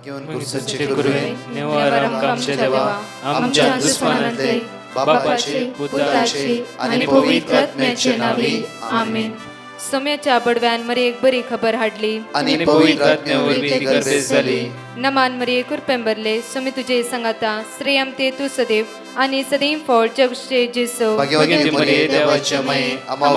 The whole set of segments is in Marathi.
घेऊन कुर्साचे कुरुवे निवार आमच्या देवा आमच्या दुश्मनांतले बापाचे पुत्राचे आणि पवित्र आत्म्याचे नावे आमेन. सोम्याच्या बडव्यान मरे एक बरी खबर हाडली आणि पवित्र आत्म्यावर ती गर्भेस झाली. नमान मरे कुरपेंबरले सोमी तुझे संगाता श्रेयम ते तू सदैव आणि सदैव फळ जगचे जेसो. भाग्यवती मरिये देवाची माई आम्हा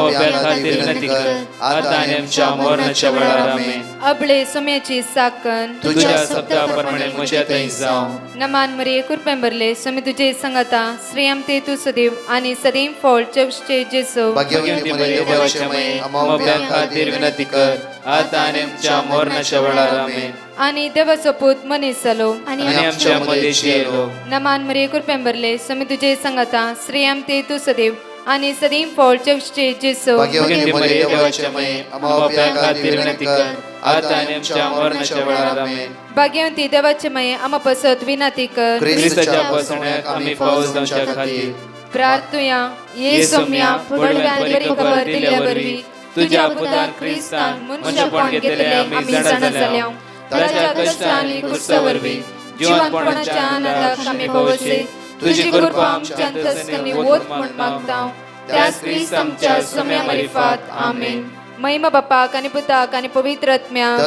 खातीर विनंती कर आता आणि आमच्या मरणाच्या वेळार आमेन. अबळे सोम्याची साकन तुझ्या शब्दाप्रमाणे म्हज्या थंय जावं. नमान मरे कुरपेंबरले सोमी तुझे संगाता श्रेयम ते तू सदैव आणि सदैव फळ जगचे जेसो. भाग्यवती मरिये देवाची माई आम्हा खातीर विनंती कर आता आणि आमच्या मरणाच्या वेळार आमेन. आणि देवाचो पूत मनीस जालो आणि आमच्या मध्येशी येलो. नमान मरे कुरपेंबरले सोमी तुझे संगाता श्रेयम ते तू सदैव आणि सदैव फळ जगचे जेसो. भाग्यवती मरिये देवाची माई आम्हा खातीर विनंती कर आता आणि आमच्या मरणाच्या वेळार आमेन. भाग्यवंती देवाचे माये आम्हा पसत विनंती कर ख्रिस्ताच्या पासण्याक आम्ही पावस जावच्या खातीर प्रार्थुया ये सोम्या बडव्यान बरी खबर दिल्या वरवी तुझ्या पुतान ख्रिस्तान मनुष्यपण घेतले आम्ही जाणा जाल्या. ताच्या कष्टांनी कुर्सावरवी जीवनपणाच्या आनंदाक आम्ही पवसे तुझी कृपा आमच्या अंतस्करणी वोत म्हण मागता त्याच ख्रिस्त आमच्या सोम्या मरिफात आमेन. महिमा बापाक आणि पुताक आणि पवित्र आत्म्याक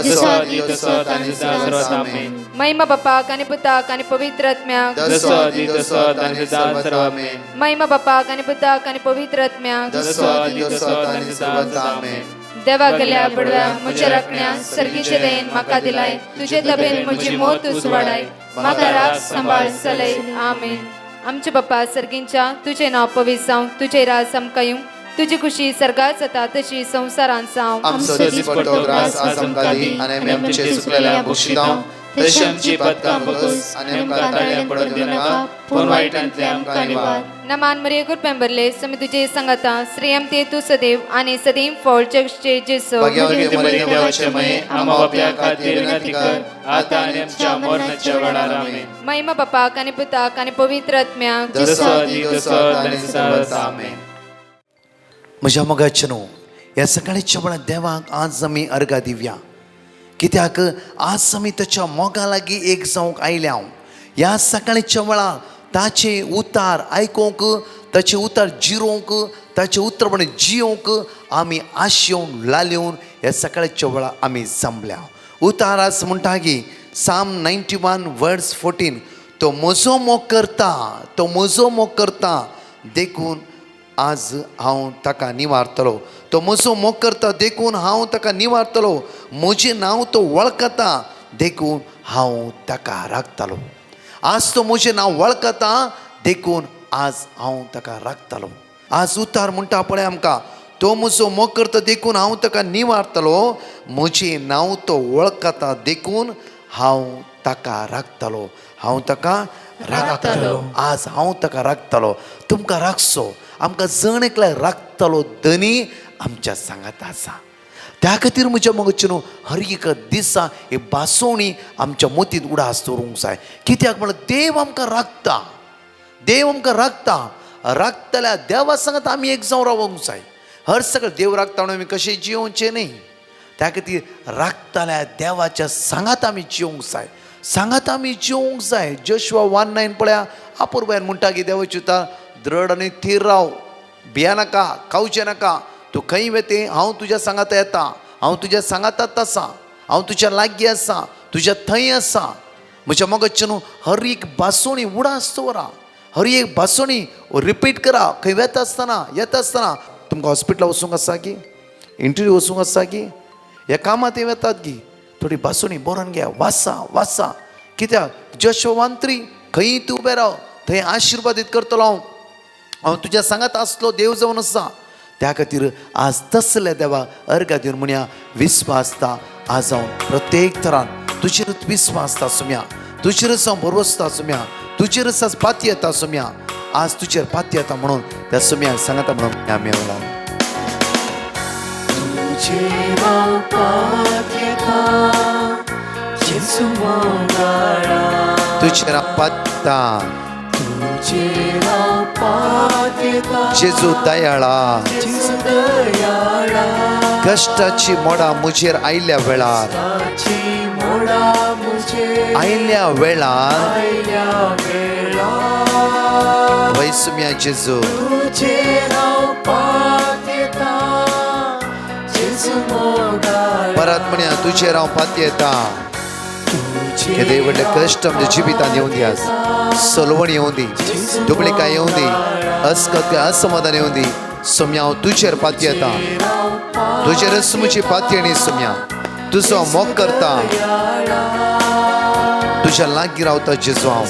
महिमा बापाक आणि पुताक आणि पवित्र आत्म्याक महिमा बापाक आणि पुताक आणि पवित्र आत्म्याक देवा गेल्या बडव्या म्हज्या राखण्या सर्गीचे देन म्हाका दिलाय तुझे तबेन म्हजी मोत उसवाडाय म्हाका राख सांबाळ चलय आमेन. आमचे बाप्पा सर्गींच्या तुझे नाव पवित्र जावं तुझे राज आमकां येवं तुझी खुशी सर्गात जाता तशी संसारांत जावं. आमचो दीस पडटो ग्रास आज आमकां दी आनी आमचे चुकलेल्या बक्षिदांव तशी आमची पातकां बगस आनी आमकां ताळ्यां पडत दिनाका पूण वायटांतले आमकां निवार. नमान मरे कुरपेंबरले सोमी तुझे संगाता श्रेयम ते तू सदैव आणि सदैव फळ जगचे जेसो. भाग्यवती मरिये देवाची माई आम्हा बाप्या खातीर विनंती कर आता आनी आमच्या मरणाच्या वेळार आमेन. महिमा बापाक आणि पुताक आणि पवित्र आत्म्याक आमेन. म्हज्या मोगाचेनो ह्या सकाळच्या वेळार देवाक आज आमी अर्घा दिवया कित्याक आज आमी ताच्या मोगा लागीं एक जावंक आयल्या. ह्या सकाळच्या वेळार ताचे उतार आयकूंक ताचे उतार जिरोवंक ताचे उतरपणे जियोवंक आमी आशेवन लालयोवन ह्या सकाळच्या वेळार आमी जमल्या. उतार आज म्हणटा की साम 91 वर्स 14 तो म्हजो मोग करता तो म्हजो मोग करता देखून आज हांव ताका निवारतलो. तो म्हजो मोग करता देखून हांव ताका निवारतलो. म्हजें नांव तो वळखता देखून हांव ताका राखतलो. आज तो म्हजें नांव वळखता देखून आज हांव ताका राखतलो. आज उतार म्हणटा पळय आमकां तो म्हजो मोग करता देखून हांव ताका निवारतलो. म्हजें नांव तो वळखता देखून हांव ताका राखतलो. हांव ताका राखतलो. आज हांव ताका राखतलो. तुमकां राखचो आमकां जण एकल्याक राखतलो धनी आमच्या सांगात आसा. त्या खातीर म्हज्या मोगाचेनो हर एक दिसा ही बासोवणी आमच्या मतींत उडास दवरूंक जाय. कित्याक म्हळ्यार देव आमकां राखता. देव आमकां राखता. राखतल्या देवा सांगात आमी एक जावन रावूंक जाय. हर सगळें देव राखता म्हणून आमी कशें जियोवचें न्ही. त्या खातीर राखतल्या देवाच्या सांगात आमी जियोवंक जाय. सांगात आमी जियोवंक जाय. जोशुआ 1:9 पळया आपुरबायन म्हणटा की देवाची उतार दृढ आनी थीर राव भिया नाका खावचें नाका तूं खंय वेते हांव तुज्या सांगात येता. हांव तुज्या सांगातात आसा. हांव तुज्या लागीं आसा. तुज्या थंय आसा. म्हज्या मोगाचेनो हर एक बासोणी उडास दवरा. हर एक बासोणी रिपीट करा. खंय वेता आसतना येता आसतना तुमकां हॉस्पिटलां वचूंक आसा की इंटरव्यू वचूंक आसा की ह्या कामांत वेतात की थोडी बासोणी बरोवन घ्या. वाचा कित्याक जोशुआ 1:3 खंय तूं उबें राव थंय आशिर्वादीत करतलो हांव तुज्या सांगात आसलो देव जावन आसा. त्या खातीर आज तसले देवा अर्घा दिवन म्हणया विस्वासता आज हांव प्रत्येक तरान तुजेरूच विस्वासता सुम्या. तुजेरूच हांव भरवसता सुम्या. तुजेरूच आज पाती येता सुम्या. आज तुजेर पाती येता म्हणून त्या सुम्याक सांगता म्हणून आमी तुजेर पात्ता जेजू दयाळा कष्टाची मोडा मुजेर आयल्या वेळार आयल्या वेळार वै सुम्या जेजू परत म्हणया तुझे हांव पातयेता केदे व्हडले कश्ट आमच्या जिवितांत येवं दी आज सलवण येवं दी दुबळेकाय येवं दी असमाधान येवं दी सुम्या हांव तुजेर पातयेता तुजेरच म्हजी पातयणी सुम्या तुजो मोग करता तुझ्या लागीं रावता जेजू हांव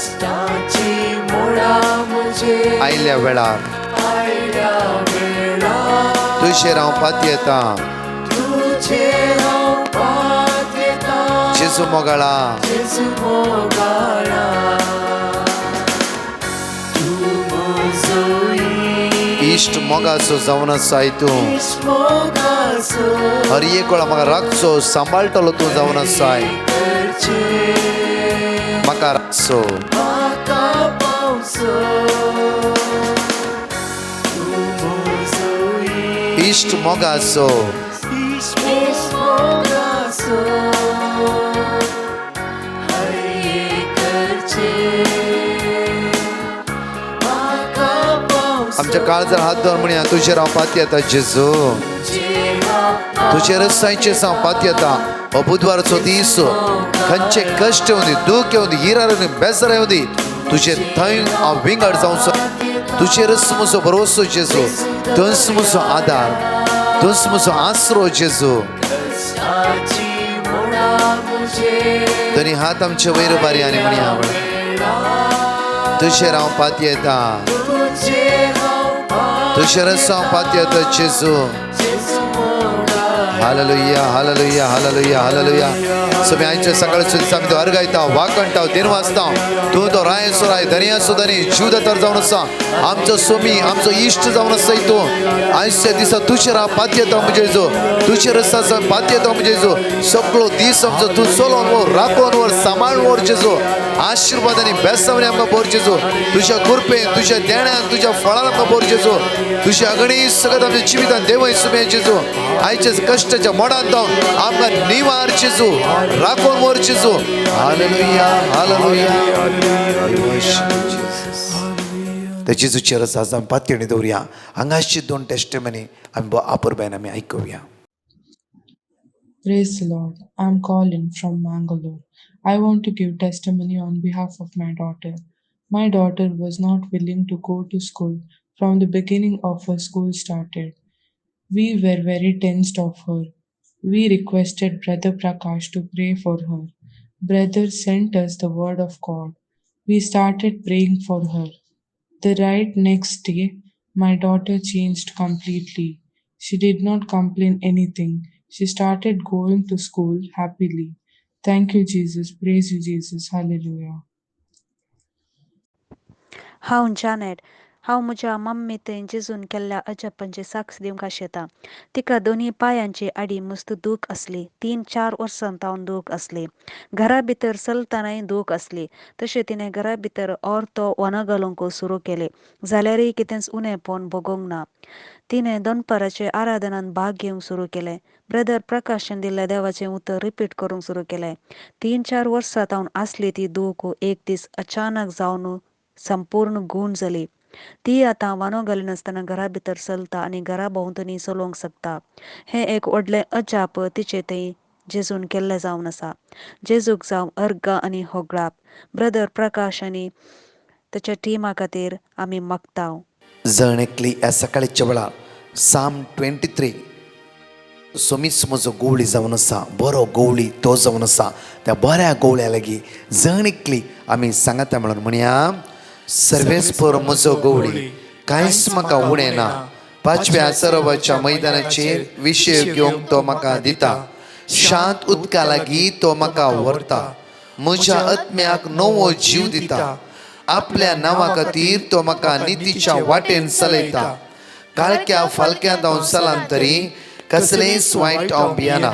आयल्या वेळार तुजेर हांव पातयेता जेजू मोगाळा इश्ट मोगाचो जावन आसाय तूं हर एक वेळा म्हाका राखचो सांबाळटलो तूं जावन आसाय म्हाका राखचो इश्ट मोगाचो आमच्या काळजार हात धर म्हणया तुजेर हांव पातयेता जेजू तुजेर सायचे हांव पातयेता हो बुधवारचो दीस खंयचे कश्ट येवं दी दूख येवं दी हिरार बेजार येवं दी तुजे थंय हांव विंगड जावं तुजेरच म्हजो भरोसो जेजू तुंच म्हजो आदार तुंच म्हजो आसरो जेजू दोनी हात आमचे वयर बारी आनी म्हणया तुजेर हांव पातयेता तुजेरच हांव पातयेता जेजू हालेलुया हालेलुया हालेलुया हालेलुया सगळे आयचे सकाळचे दिसा आमी तो अर्गायता वाकणटा दिन वाचता तूं तो राय सो राय दर्या सो दरी जीवदातार जावन आसा आमचो सोमी आमचो इश्ट जावन आसाय तूं आयच्या दिसा तुजेर हांव पातयेता म्हणजे जो तुजेर आसा पातयेता म्हणजे जो सगळो दीस आमचो तूं चलोवन व्हर राखोवन व्हर सांबाळून व्हर जेजू आशिर्वादांनी बेसावणी आमकां भर जेजू तुज्या कृपेन तुज्या देण्यान तुज्या फळान आमकां भर जेजू तुज्या अगणी सगळ्यात आमच्या जिवितांत देवय सुमे जेजू आयच्या कश्टाच्या मोडांत जावन आमकां निवार जेजू राखोवन व्हर जेजू हालेलुया हालेलुया त्या जेजूचेर आज आमी पातयणी दवरया हांगाची दोन टेस्टिमनी आमी आपुरबायन आमी आयकुया. Praise the Lord. I'm calling from Mangalore. I want to give testimony on behalf of my daughter. My daughter was not willing to go to school from the beginning of her school started. We were very tensed of her. We requested Brother Prakash to pray for her. Brother sent us the word of God. We started praying for her. The right next day, my daughter changed completely. She did not complain anything. She started going to school happily. Thank you, Jesus. Praise you, Jesus. Hallelujah. हांव जानेट हांव म्हज्या मम्मी थंय जेजून केल्ल्या अजापांची साक्ष दिवंक आशेता. तिका दोनी पांयांची आडी मस्त दूख असली. 3-4 वर्सां तावन दूख असली. घरा भितर चलतानाय दूख असली. तशें तिणें घरा भितर ऑर्थो वना घालूंक सुरू केले जाल्यारय कितेंच उणें पोवन भोगूंक ना. तिणें दनपाराचे आराधनांत भाग घेवंक सुरू केलें. ब्रदर प्रकाशान दिल्ल्या देवाचें उतर रिपीट करूंक सुरू केलें. 3-4 वर्सां तावन आसली ती दूख एक दीस अचानक जावन संपूर्ण गूण जाली. ती आतां वानो घालिनासतना घरा भितर चलता आनी घरा भोंवतणी चलोवंक शकता. हें एक व्हडलें अजाप तिचे थंय जेजून केल्लें जावन आसा. जेजूक जावं अर्गा आनी होगळाप. ब्रदर प्रकाश आनी ताच्या टिमा खातीर आमी मागतांव. जण एकली ह्या सकाळच्या वेळार साम 23 सोमीच म्हजो गोवळी जावन आसा बरो गोवळी तो जावन आसा. त्या बऱ्या गोवळ्या लागीं जण एकली आमी सांगाता म्हणून म्हणया सर्वेस्पर म्हजो गोवळी कांयच म्हाका उणें ना. 5व्या सरोवराच्या मैदानाचेर विशय घेवंक तो म्हाका दिता. शांत उदका लागीं तो म्हाका व्हरता. म्हज्या आत्म्याक नवो जीव दिता. आपल्या नांवा खातीर तो म्हाका नितीच्या वाटेन चलयता. काळक्या फालक्यांत हांव चलां तरी कसलेंच वायट हांव भियेना.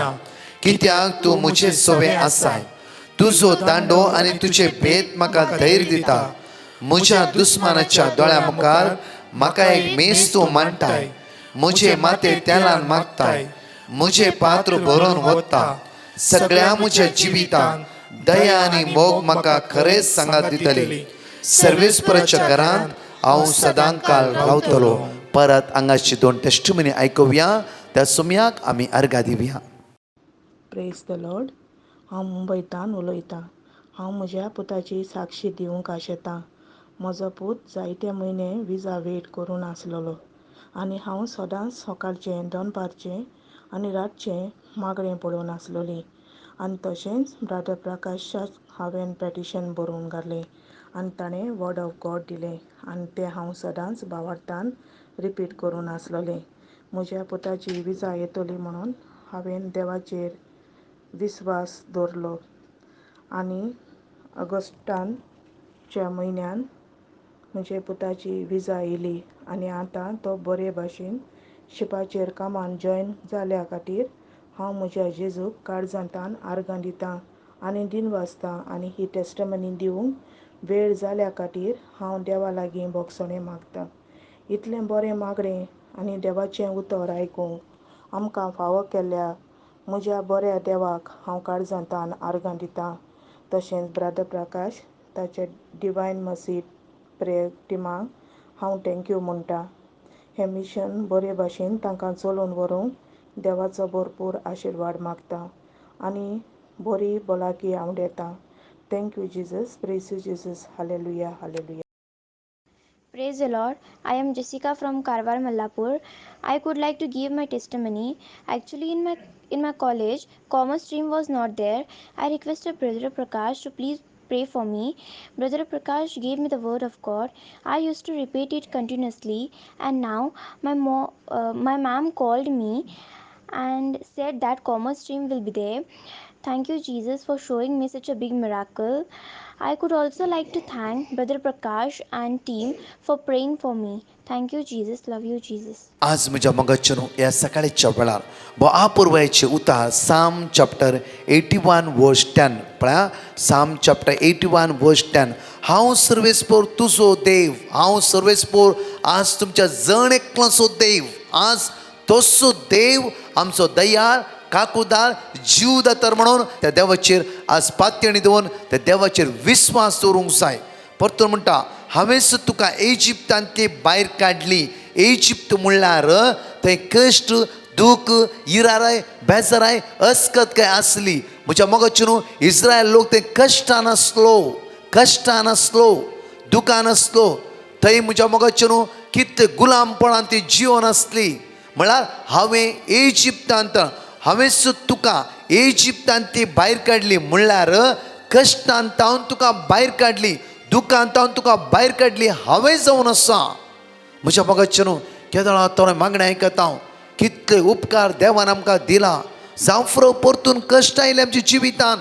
कित्याक तूं म्हजे सोबे आसाय. तुजो दांडो आनी तुजे भेद म्हाका धैर्य दिता. म्हज्या दुस्मानाच्या दोळ्या मुखार म्हाका एक मेज तूं मांडटाय. म्हजे माते तेलान मागताय. म्हजे पात्र भरून वता. सगळ्या म्हज्या जिवितांत दया आनी मोग म्हाका खरेंच सांगात दितली. सर्वेस्पराच्या घरांत हांव सदां काळ रावतलो. परत हांगाची 2 टेस्टिमनी आयकुया. त्या सोमयाक आमी अर्घा दिवया. Praise the Lord. हांव मुंबयतान उलयतां. हांव म्हज्या पुताची साक्षी दिवंक आशेतां. म्हजो पूत जायते म्हयने विजा वेट करून आसलेलो आनी हांव सदांच सकाळचें दनपारचें आनी रातचें मागणें पळोवन आसलोली. आनी तशेंच ब्रादर प्रकाशाक हांवें पेटिशन बरोवन घालें आनी ताणें वर्ड ऑफ गॉड दिलें आनी तें हांव सदांच भावार्थान रिपीट करून आसलोलें. म्हज्या पुताची विजा येतली म्हणून हांवें देवाचेर विस्वास दवरलो आनी ऑगस्टाच्या म्हयन्यान म्हजे पुताची विजा येयली आनी आतां तो बरे भाशेन शिपाचेर कामान जॉयन जाल्या खातीर हांव म्हज्या जेजूक काळजांतान आर्गां दितां आनी दिनवासतां आनी ही टेस्टमनी दिवंक वेळ जाल्या खातीर हांव देवा लागीं बोगसणें मागतां. इतलें बरें मागणें आनी देवाचें उतर आयकूंक आमकां फावो केल्ल्या म्हज्या बऱ्या देवाक हांव काळजांतान आर्गां दितां. तशेंच ब्रादर प्रकाश ताचे डिवायन मसीद प्रेयर टिमाक हांव थँक्यू म्हणटां. हें मिशन बरे भाशेन तांकां चलोवन व्हरूंक देवाचो भरपूर आशिर्वाद मागतां आनी बरी भलायकी हांव दितां. Thank you Jesus. Praise you Jesus. Hallelujah hallelujah. Praise the Lord. I am Jessica from Karwar, Mallapur. I could like to give my testimony. Actually, in my college, commerce stream was not there. I requested Brother Prakash to please pray for me. Brother Prakash gave me the word of God. I used to repeat it continuously, and now my mom called me and said that commerce stream will be there. Thank you, Jesus, for showing me such a big miracle. I could also like to thank Brother Prakash and team for praying for me. Thank you, Jesus. Love you, Jesus. आज म्हज्या मोगाचें ह्या सकाळच्या वेळार अपुर्वायेचें उतार साम चॅप्टर 81 वर्स 10 पळया. साम चॅप्टर 81 वर्स 10. हांव सर्वेस्पोर तुजो देव. हांव सर्वेस्पोर आज तुमच्या जण एकलोसो देव. आज तोसो देव आमचो दयाळ काकूदार जीवदातर म्हणून त्या देवाचेर आज पातयणी दवरून त्या देवाचेर विस्वास दवरूंक जाय. परतून म्हणटा हांवेंच तुका इजिप्तांतली भायर काडली. इजिप्त म्हणल्यार थंय कश्ट दूख इराराय बेजाराय अस्कत काय आसली. म्हज्या मोगाचें न्हू इस्रायल लोक थंय कश्टान आसलो दुखान आसलो. थंय म्हज्या मोगाचें न्हू कितें गुलामपणान ती जिवन आसली. म्हळ्यार हांवेंच तुका इजिप्तांतली भायर काडली म्हणल्यार कश्टांत हांव तुका भायर काडली, दुखांत हांव तुका भायर काडली हांवें जावन आसा. म्हज्या मोगाचें न्हू केदळा तो मागणें आयकता हांव. कितले उपकार देवान आमकां दिला. जावं परतून कश्ट आयले आमच्या जिवितान.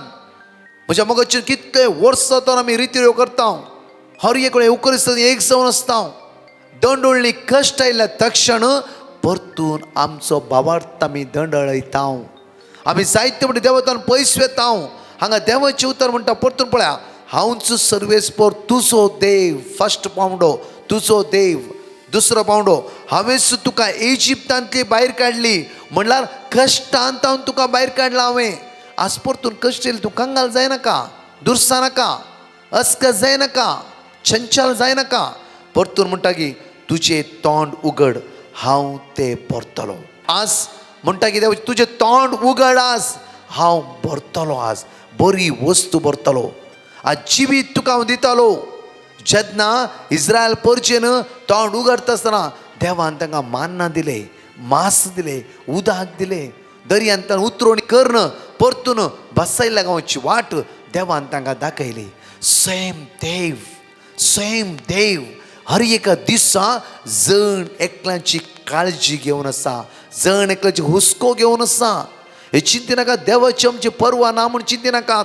म्हज्या मोगाचें कितले वर्सां तर आमी रित्यो करता. हर एक वेळी उकरिस्तान एक जावन आसता. दंडोळणी कश्ट आयल्या तक्षण परतून आमचो भावार्थ आमी दंडळयता. आमी जायते म्हणटा देवतान पयस वेता. हांगा देवाचें उतर म्हणटा परतून पळया. हांवच सर्वेस्पोर तुजो देव. फर्स्ट पावंडो तुजो देव. दुसरो पावंडो हांवेंच तुका इजिप्तांतली भायर काडली म्हणल्यार कश्टांत हांव तुका भायर काडला. हांवें आज परतून कश्ट येयले तूं कंगाल जायनाका, दुरसानाका, अस्क जायनाका, चंचल जायनाका. परतून म्हणटा की तुजें तोंड उगड हांव तें भरतलो. आज म्हणटा की देव तुजें तोंड उगड आज हांव भरतलो. आज बरी वस्तू भरतलो. आज जिवीत तुका हांव दितलो. जेन्ना इस्रायल परचेन तोंड उगडता आसतना देवान तांकां मान्ना दिलें, मास दिलें, उदक दिलें. दर्यांत उतरोवणी कर्ण परतून बसयल्या गांवची वाट देवान तांकां दाखयली. सेम देव हर एका दिसा जण एकल्याची काळजी घेवन आसा, जण एकल्याची हुस्को घेवन आसा. हे चिंती नाका देवाची आमची परवा ना म्हूण चिंती नाकात.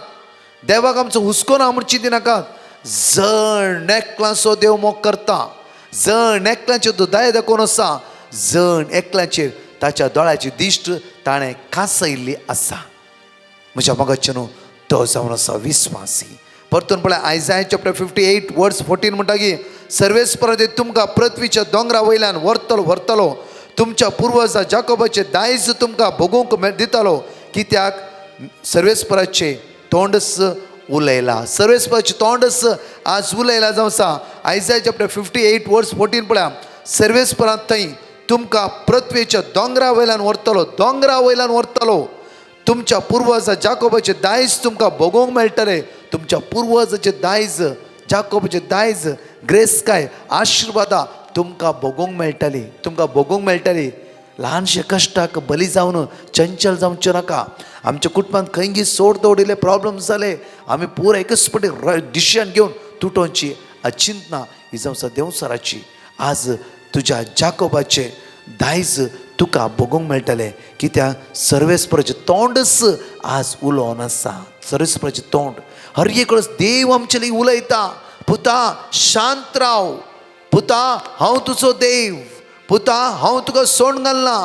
देवाक आमचो हुस्को ना म्हूण चिंती नाकात. जण एकल्याचो देव मोग करता. जण एकल्याचेर तो दया दाखोवन आसा. जण एकल्याचेर ताच्या दोळ्याची दिश्ट ताणें कांसयल्ली आसा. म्हज्या मोगाचें न्हू तो जावन आसा विस्वासी. परतून पळय आयजाया चॅप्टर 58 वर्स 14 म्हणटा की सर्वेस्पराचे तुमकां पृथ्वीच्या दोंगरा वयल्यान व्हरतलो. तुमच्या पुर्वजा जाकोबाचे दायज तुमकां भोगूंक दितलो. कित्याक सर्वेस्पराचे तोंडच उलयला. सर्वेस्पराचें तोंडच आज उलयला जावं आसा. आयसाया चॅप्टर 58 वर्स 14 पळया. सर्वेस्परांत थंय तुमकां पृथ्वेच्या दोंगरा वयल्यान व्हरतलो, दोंगरा वयल्यान व्हरतलो. तुमच्या पुर्वजा जाकोबाचे दायज तुमकां भोगोवंक मेळटले. तुमच्या पुर्वजाचे दायज, जाकोबाचे दायज, ग्रेस काय आशिर्वादा तुमकां भोगोवंक मेळटली, तुमकां भोगोवंक मेळटली. ल्हानशे कश्टाक बली जावन चंचल जावचे नाका. आमच्या कुटुंबांत खंयी सोड दवडिल्ले प्रॉब्लेम्स जाले, आमी पुरो एकच पटी डिसिजन घेवन तुटोवची अचिंत ना. ही जावं आसा देवसराची. आज तुज्या जाकोबाचे दायज तुका भोगोवंक मेळटलें, कित्याक सर्वेस्पराचें तोंडच आज उलोवन आसा. सर्वेस्पराचें तोंड हर एक वेळेस देव आमचे लागीं उलयता. पुता शांत राव, पुता हांव तुजो देव, पुता हांव तुका सोंड घालना.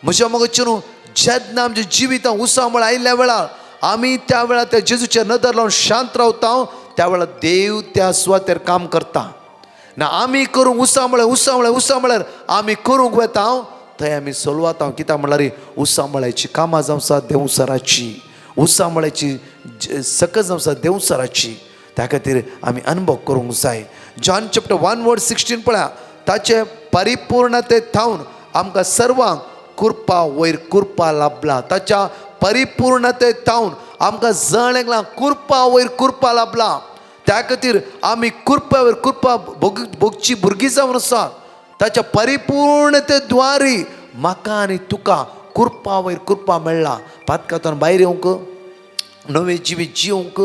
म्हज्या मोगाचे न्हू, जेन्ना आमच्या जिवितांत उसामळ आयिल्ल्या वेळार आमी त्या वेळार त्या जेजूचेर नदर लावन शांत रावता, त्या वेळार देव त्या सुवातेर काम करता. ना आमी करूंक उसामळ्यार आमी करूंक वेता थंय आमी सोलवाता. कित्याक म्हणल्यार उसामळ्याची कामां जावं आसा देवसराची, उसामळ्याची सकस जावं आसा देवसराची. त्या खातीर आमी अनुभव करूंक जाय. जॉन चॅप्टर 1 वर्स 16 पळया. ताचे परिपूर्णतेंत थावन आमकां सर्वांक कृपा वयर कृपा लाभला. ताच्या परिपूर्णतेंत थावन आमकां जण एकला कृपा वयर कृपा लाभला. त्या खातीर आमी कृपा वयर कृपा भोगची भुरगीं जावन आसा. ताच्या परिपूर्णते द्वारी म्हाका आनी तुका कृपा वयर कृपा मेळ्ळा. पातकांतून भायर येवंक, नवे जिवीत जियोंक,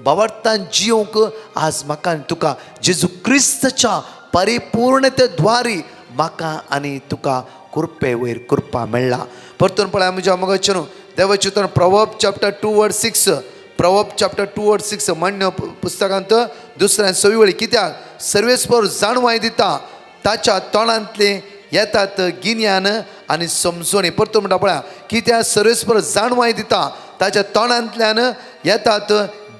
भावार्थान जियोंक आज म्हाका आनी तुका जेजू क्रिस्ताच्या परिपूर्णते द्वारी म्हाका आनी तुका कृपे वयर कृपा मेळ्ळा. परतून पळया म्हज्या मोगाचे न्हू, देवाचें उतर प्रवर्ब चॅप्टर 2 वर्स 6, प्रवर्ब चॅप्टर 2 वर्स 6 मान्य पुस्तकांत 2 वेळी. कित्याक सर्वेस्पर जाणवाय दिता, ताच्या तोंडांतले येतात गिन्यान आनी समजोणी. परतून म्हणटा पळया, कित्याक सर्वेस्पर जाणवाय दिता, ताच्या तोंडांतल्यान येतात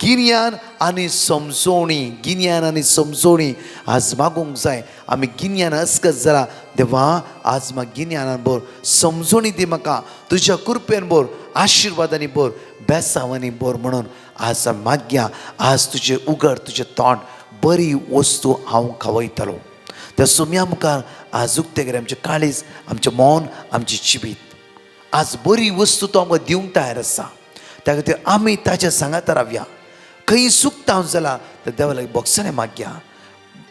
गिन्यान आनी समजोणी. गिन्यान आनी समजोणी आज मागूंक जाय. आमी गिन्यान असकत जाल्यार देवा आज म्हाका गिन्यानान बोर, समजोणी दी म्हाका, तुज्या कृपेन बोर, आशिर्वादांनी बोर, बेसांवांनी बोर म्हणून आज मागया. आज तुजें उगड, तुजें तोंड, बरी वस्तू हांव खावयतलो. त्या सुम्या मुखार आज उक्तें आमचें काळीज, आमचें मौन, आमचें जिवीत. आज बरी वस्तू तो आमकां दिवंक तयार आसा. त्या खातीर आमी ताच्या सांगात रावया. खंय चुकता जाल्यार तर देवा लागीं बोगसाणें मागया.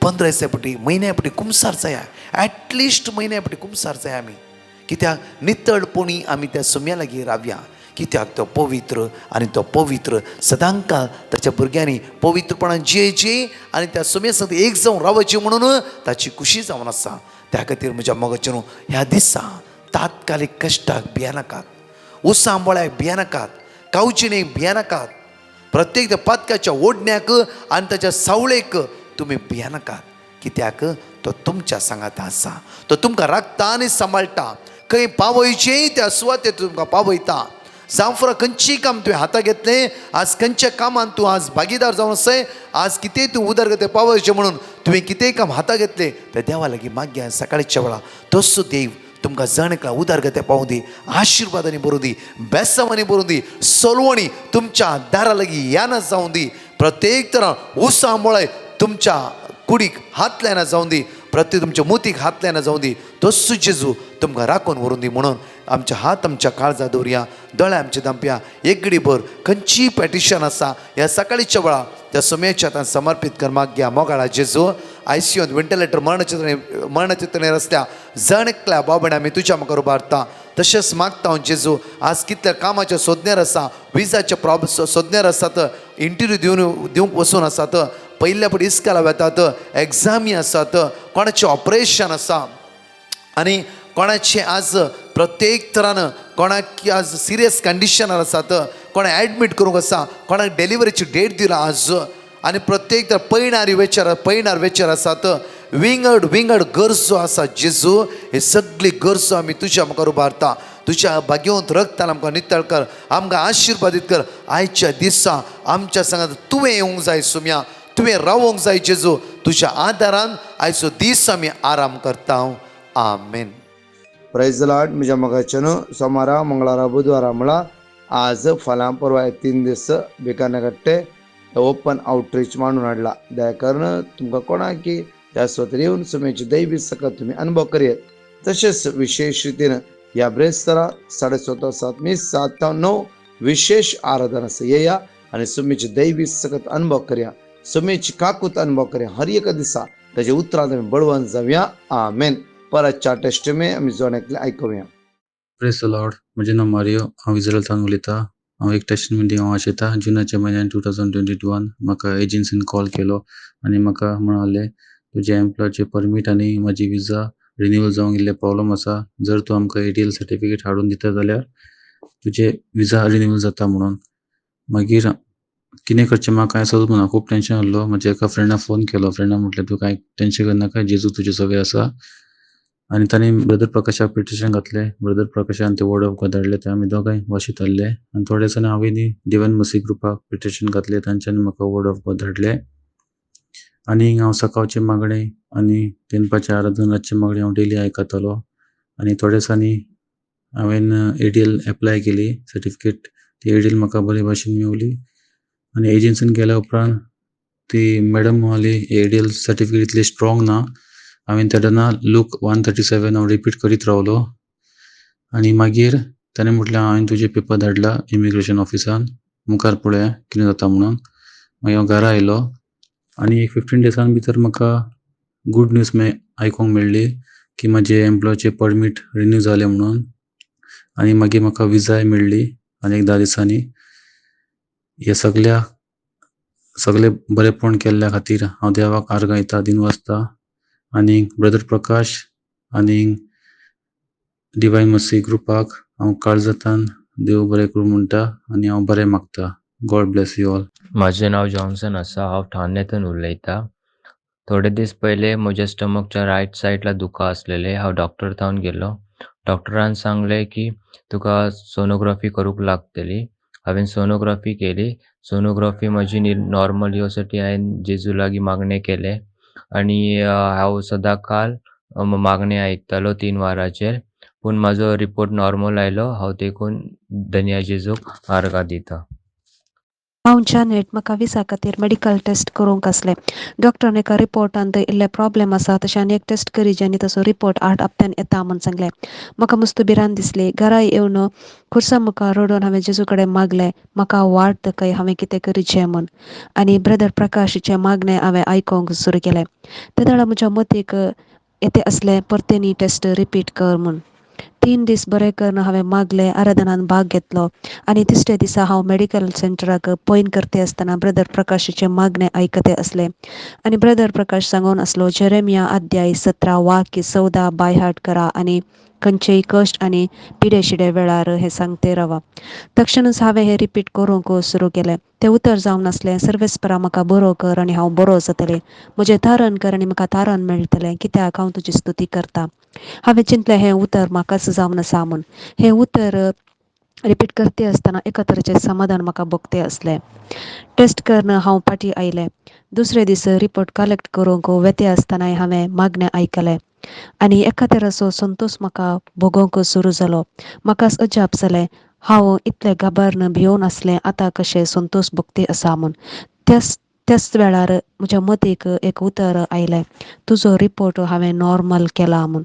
15 दिसापटी, म्हयन्यापटी कुमसार जाया. एटलिस्ट म्हयन्यापटी कुमसार जाय आमी. कित्याक नितळपणी आमी त्या सुम्या लागीं रावया. कित्याक तो पवित्र आनी तो पवित्र सदांकाळ ताच्या भुरग्यांनी पवित्रपणान जियेची आनी त्या सुम्या सगळं एक जावन रावची म्हणून ताची खुशी जावन आसा. त्या खातीर म्हज्या मोगाचे न्हू, ह्या दिसा तात्कालीक कश्टाक भिया नाकात, उसांबळ्याक भिया नाकात, कावचिणेक भिया नाकात. प्रत्येक त्या पातकाच्या ओडण्याक आनी ताच्या सावळेक तुमी भिया नाकात. कित्याक तो तुमच्या सांगात आसा. तो तुमकां राखता आनी सांबाळटा. खंय पावयचें त्या सुवातेर तुमकां पावयता. जावं फुरा खंयचें काम तुवें हातां घेतलें, आज खंयच्या कामान तूं आज भागीदार जावन आसय, आज कितेंय तूं उदरगती पावयचें म्हणून तुवें कितेंय काम हातां घेतलें, त्या देवा लागीं मागया. सकाळच्या वेळा तसो देव तुमकां जणकां उदरगती पावूं दी, आशिर्वादांनी भरूं दी, बेसांवांनी भरूं दी, सोलवणी तुमच्या दारा लागीं याना जावं दी. प्रत्येक तरां उसांबळे तुमच्या कुडीक हातल्याना जावं दी, प्रत्येक तुमच्या मुतीक हातल्याना जावं दी. तसो जेजू तुमकां राखून व्हरून दी म्हणून आमचे हात आमच्या काळजा दवरया, दोळे आमचे दांपया. एक घडी भर खंयचीय पॅटिशन आसा ह्या सकाळीच्या वेळा त्या सुम्याच्या हातांत समर्पीत कर मागया. मोगाळा जेजू, आयसीयूंत वेंटिलेटर मरणचित्रणेर आसल्या जण एकल्या बाबणे आमी तुज्या मुखार उबारता. तशेंच मागता हांव जेजू, आज कितल्या कामाच्या सोदण्यार आसा, विजाचे सोदण्यार आसात, इंटरव्यू दिवंक वचून आसात, पयल्या पटी इस्काला वेतात, एग्जामी आसात, कोणाचें ऑपरेशन आसा आनी कोणाचें आज प्रत्येक तरान कोणाक आज सिरियस कंडिशनार आसात, कोणा एडमीट करूंक आसा, कोणाक डेलिव्हरीची डेट दिला आज, आनी प्रत्येक तर पैणार वेचर आसात. विंगड गरजो आसा जेजू, हे सगळी गरजो आमी तुज्या मुखार उबारता. तुज्या भाग्यवंत रक्तान आमकां नितळ कर, आमकां आशिर्वादीत कर. आयच्या दिसा आमच्या सांगात तुवें येवंक जाय सुम्या, तुवें रावोंक जाय जेजू. तुज्या आदारान आयचो दीस आमी आराम करता. आमेन. प्రైజ్ లార్డ్. म्हज्या मोगाचें सोमारा, मंगळारा, बुधवारा म्हणला आज फाल्यां परवा 3 दीस भिकाने कट्टे ओपन आउटरीच म्हणून हाडला. दया करून तुमकां कोणाक की त्या सुवातेर येवन सुमेची दैवी सकत तुम्ही अनुभव करियेत. तशेंच विशेष रितीन ह्या ब्रेस्तारा 7:30 मिस 7 विशेष आराधना आसा. येया आनी सुमेची दैवी सकत अनुभव करया. सुमेची काकूत अनुभव करया. हर एक दिसा ताजे उतरां आमी बळवंत जावया. आमेन. परतच्या टेस्टमे आमी जोनेकले आयकुया. Praise the Lord. म्हजें नांव मारियो. हांव इस्रायलांतल्यान उलयतां. हांव एक टेस्टमनी दिवंक आशेतां. जुनाच्या म्हयन्यान 2022 म्हाका एजन्सीन कॉल केलो आनी म्हाका म्हणाले तुज्या एम्प्लॉयचे परमीट आनी म्हाजी विजा रिन्यूवल जावंक इल्ले प्रॉब्लम आसा. जर तूं आमकां ADL सर्टिफिकेट हाडून दिता जाल्यार तुजे विजा रिन्यूवल जाता म्हणून. मागीर कितें करचें म्हाका कांय समजना. म्हाका खूब टेन्शन आसलो. म्हज्या एका फ्रेंडाक फोन केलो. फ्रेंडान म्हटलें तूं कांय टेन्शन करनाका, जेजू तुजे सगळें आसा. आनी तांणी ब्रदर प्रकाशाक पिटिशन घातलें. ब्रदर प्रकाशान ते वर्ड ऑफ गॉड धाडले. ते आमी दोगांय वाशीत आहले. आनी थोड्या दिसांनी हांवें डिवायन मसी ग्रुपाक पिटिशन घातलें. तांच्यांनी म्हाका वर्ड ऑफ गॉड धाडले. आनी हांव सकाळचें मागणें आनी दनपारचें आराधना रातचें मागणें हांव डेली आयकतालो. आनी थोड्या दिसांनी हांवें ADL एप्लाय केली सर्टिफिकेट. ती ADL म्हाका बरे भाशेन मेवली. आनी एजन्सीन गेल्या उपरांत ती मॅडम म्हणाली ADL सर्टिफिकेट इतलें स्ट्रॉंग ना. हांवें तेन्ना लूक 137 हांव रिपीट करीत रावलो. आनी मागीर ताणें म्हटलें हांवें तुजे पेपर धाडला इमिग्रेशन ऑफिसान, मुखार पळोवया कितें जाता म्हणून. मागीर हांव घरा आयलो आनी एक 15 डेजान भितर म्हाका गूड न्यूज आयकूंक मेळ्ळी की म्हाजे एम्प्लॉयचे परमीट रिन्यू जालें म्हणून. आनी मागीर म्हाका विजाय मेळ्ळी आनी 10 दिसांनी. हे सगळे बरेपण केल्ल्या खातीर हांव देवाक आर्गायता, दिनवासता. आनी ब्रदर प्रकाश आनी डिवायन मसी ग्रुपाक हांव काळजांतल्यान देव बरें करूं म्हणटा आनी हांव बरें मागता. God bless you all. म्हजें नांव जॉन्सन आसा. हांव ठाण्यातून उलयतां. थोडे दीस पयले म्हज्या स्टमकच्या रायट सायडला दुखा आसलेले. हांव डॉक्टर थावन गेलो. डॉक्टरान सांगलें की तुका सोनोग्राफी करूंक लागतली. हांवें सोनोग्राफी केली. सोनोग्राफी म्हजी नॉर्मल येवसाठी हांवें जेजू लागीं मागणें केलें आनी हांव सदांकाळ मागणें आयकतालो 3 वरांचेर. पूण म्हाजो रिपोर्ट नॉर्मल आयलो. हांव देखून धन्य जेजूक आर्गां दितां. हांव जानेट. म्हाका विसा खातीर मेडिकल टेस्ट करूंक आसलें. डॉक्टरान एका रिपोर्टान इल्ले प्रॉब्लेम आसा तशें आनी एक टेस्ट करीत आनी ताचो रिपोर्ट 8 हप्त्यान येता म्हूण सांगलें. म्हाका मस्त भिरांत दिसली. घरा येवन खुर्सा मुखार रडोवन हांवें जेजू कडेन मागलें म्हाका वाट दाखय हांवें कितें करचें म्हूण. आनी ब्रदर प्रकाशचें मागणें हांवें आयकूंक सुरू केलें. त्या वेळार म्हज्या मतीक येते असलें परतेनी टेस्ट रिपीट कर म्हूण. 3 दीस बरें करून हांवें मागलें, आराधनान भाग घेतलो आनी तिसऱ्या दिसा हांव मेडिकल सेंटराक पयन करते आसतना ब्रदर प्रकाशाचें मागणें आयकते असलें. आनी ब्रदर प्रकाश सांगून आसलो जेरेमिया अध्याय 17 वाक्य 14 बायहार्ट करा आनी खंयचेय कश्ट आनी पिडेशिडे वेळार हें सांगते रावा. तक्षणच हांवें हें रिपीट करूंक सुरू केलें. तें उतर जावन नासलें. सर्वेस्परा म्हाका बरो कर आनी हांव बरो जातलें. म्हजें तारण कर आनी म्हाका तारण मेळटलें कित्याक हांव तुजी स्तुती करतां. हांवें चिंतलें हें उतर म्हाकाच जावन आसा म्हूण. हें उतर रिपीट करते आसतना एका तरेचें समाधान म्हाका भोगतें असलें. टेस्ट करून हांव फाटीं आयलें. दुसरे दीस रिपोर्ट कलेक्ट करूंक वेते आसतनाय हांवें मागणें आयकलें आनी एका तरेचो संतोश म्हाका भोगोवंक सुरू जालो. म्हाकाच अजाप जालें. हांव इतलें घाबरून भिवून आसलें आतां कशें संतोश भोगती आसा म्हूण. त्याच वेळार म्हज्या मतीक एक उतर आयलें. तुजो रिपोर्ट हांवें नॉर्मल केला म्हूण.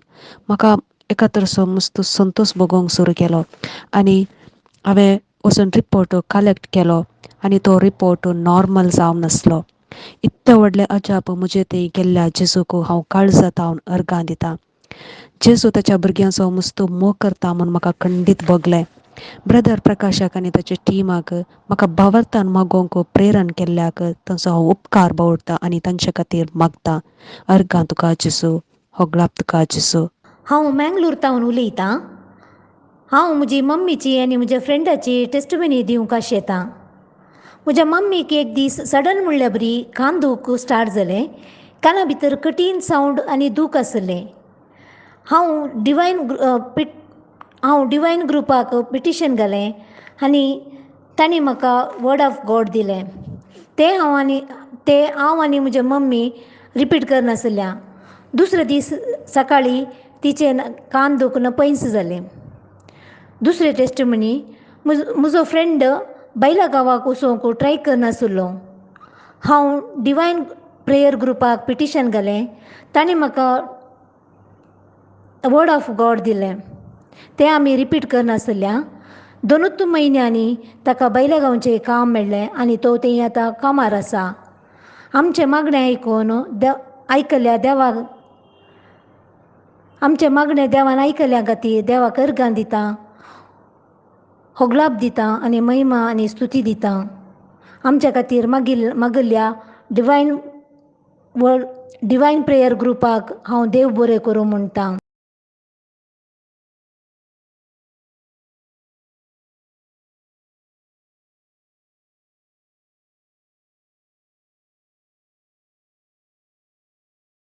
म्हाका एका तरेचो मस्त संतोश भोगोवंक सुरू केलो आनी हांवें वचून रिपोर्ट कलेक्ट केलो आनी तो रिपोर्ट नॉर्मल जावन नासलो. इतलें व्हडलें अजाप म्हजे थंय गेल्ल्या जेजूक हांव काळजांत अर्गां दितां. जेजू ताच्या भुरग्यांचो मस्त मोग करता म्हूण म्हाका खंडीत भोगलें. ब्रदर प्रकाशाक आनी ताच्या टिमाक म्हाका भावार्थान मागोवंक प्रेरण केल्ल्याक तांचो हांव उपकार बावडटां आनी तांचे खातीर मागतां. अर्गां तुका जेजू, होगळाप तुका जेजू. हांव मँगलोर तावन उलयतां. हांव म्हजी मम्मीची आनी म्हज्या फ्रेंडाची टेस्टमनी दिवंक आशेतां. म्हज्या मम्मीक एक दीस सडन म्हणल्या बरी कान दूख स्टार्ट जालें. काना भितर कठीण सावंड आनी दूख आसलें. हांव डिवायन ग्रुपाक पिटिशन घालें आनी तांणी म्हाका वर्ड ऑफ गॉड दिलें. तें हांव आनी म्हजी मम्मी रिपीट करनासल्या. दुसरे दीस सकाळीं तिचें कान दुखून पयस जालें. दुसरे टेस्टमनी म्हजो फ्रेंड बैला गांवाक वचोंक ट्राय करनासलो. हांव डिवायन प्रेयर ग्रुपाक पिटिशन घालें. तांणी म्हाका वर्ड ऑफ गॉड दिलें. तें आमी रिपीट करनासतल्या 2 म्हयन्यांनी ताका बैलगांवचें काम मेळ्ळें आनी तो थंय आतां कामार आसा. आमचें मागणें आयकल्या देवाक आमचें मागणें देवान आयकल्या खातीर देवाक अर्गां दिता, होगलाप दिता आनी महिमा आनी स्तुती दिता. आमच्या खातीर मागिल्ल्या डिवायन प्रेयर ग्रुपाक हांव देव बरें करूं म्हणटा.